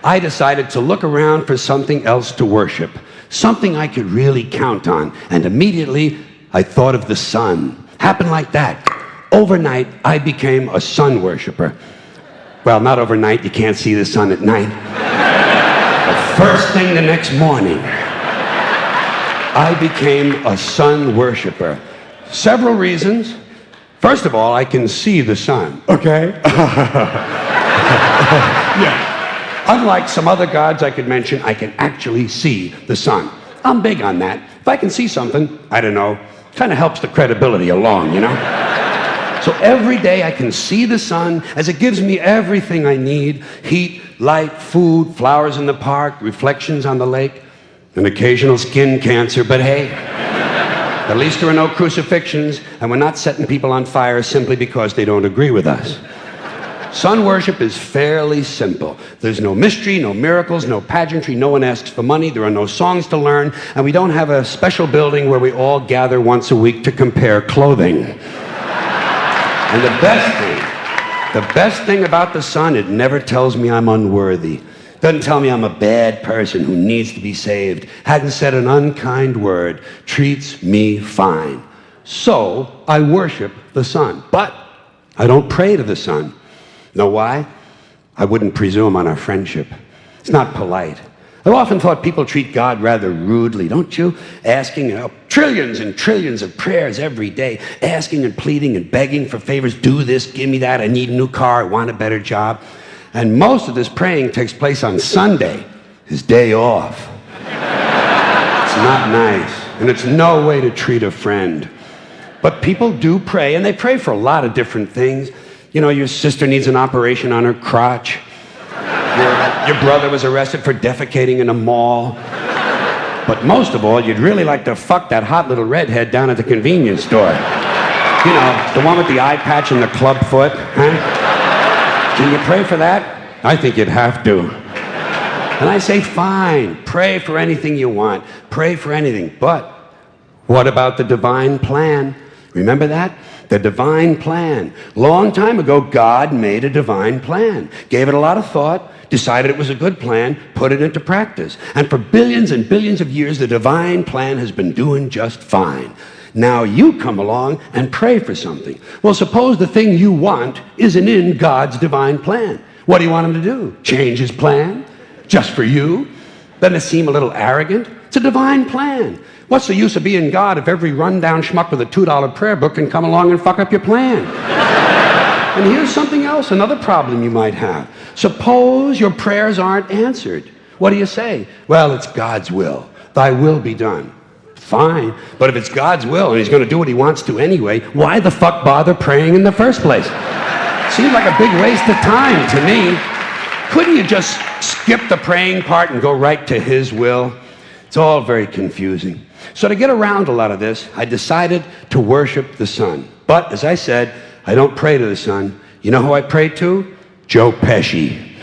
I decided to look around for something else to worship, something I could really count on. And immediately, I thought of the sun. Happened like that. Overnight, I became a sun worshiper. Well, not overnight. You can't see the sun at night. The first thing the next morning, I became a sun worshiper. Several reasons. First of all, I can see the sun, okay? Yeah. Unlike some other gods I could mention, I can actually see the sun. I'm big on that. If I can see something, I don't know, kind of helps the credibility along, you know? So every day I can see the sun as it gives me everything I need: heat, light, food, flowers in the park, reflections on the lake, an occasional skin cancer, but hey, at least there are no crucifixions, and we're not setting people on fire simply because they don't agree with us. Sun worship is fairly simple. There's no mystery, no miracles, no pageantry, no one asks for money, there are no songs to learn, and we don't have a special building where we all gather once a week to compare clothing. And the best thing about the sun, it never tells me I'm unworthy. Doesn't tell me I'm a bad person who needs to be saved. Hadn't said an unkind word. Treats me fine. So I worship the sun. But I don't pray to the sun. Know why? I wouldn't presume on our friendship. It's not polite. I've often thought people treat God rather rudely, don't you? Asking trillions and trillions of prayers every day, asking and pleading and begging for favors. Do this, give me that, I need a new car, I want a better job. And most of this praying takes place on Sunday, his day off. It's not nice, and it's no way to treat a friend. But people do pray, and they pray for a lot of different things. You know, your sister needs an operation on her crotch. Your brother was arrested for defecating in a mall. But most of all, you'd really like to fuck that hot little redhead down at the convenience store. You know, the one with the eye patch and the club foot, huh? Can you pray for that? I think you'd have to. And I say, fine, pray for anything you want. Pray for anything. But what about the divine plan? Remember that? The divine plan. Long time ago, God made a divine plan. Gave it a lot of thought, decided it was a good plan, put it into practice. And for billions and billions of years, the divine plan has been doing just fine. Now you come along and pray for something. Well, suppose the thing you want isn't in God's divine plan. What do you want him to do? Change his plan? Just for you? Doesn't it seem a little arrogant? It's a divine plan. What's the use of being God if every rundown schmuck with a $2 prayer book can come along and fuck up your plan? And here's something else, another problem you might have. Suppose your prayers aren't answered. What do you say? Well, it's God's will. Thy will be done. Fine, but if it's God's will and he's going to do what he wants to anyway, why the fuck bother praying in the first place? Seems like a big waste of time to me. Couldn't you just skip the praying part and go right to his will? It's all very confusing. So to get around a lot of this, I decided to worship the sun. But as I said, I don't pray to the sun. You know who I pray to? Joe Pesci.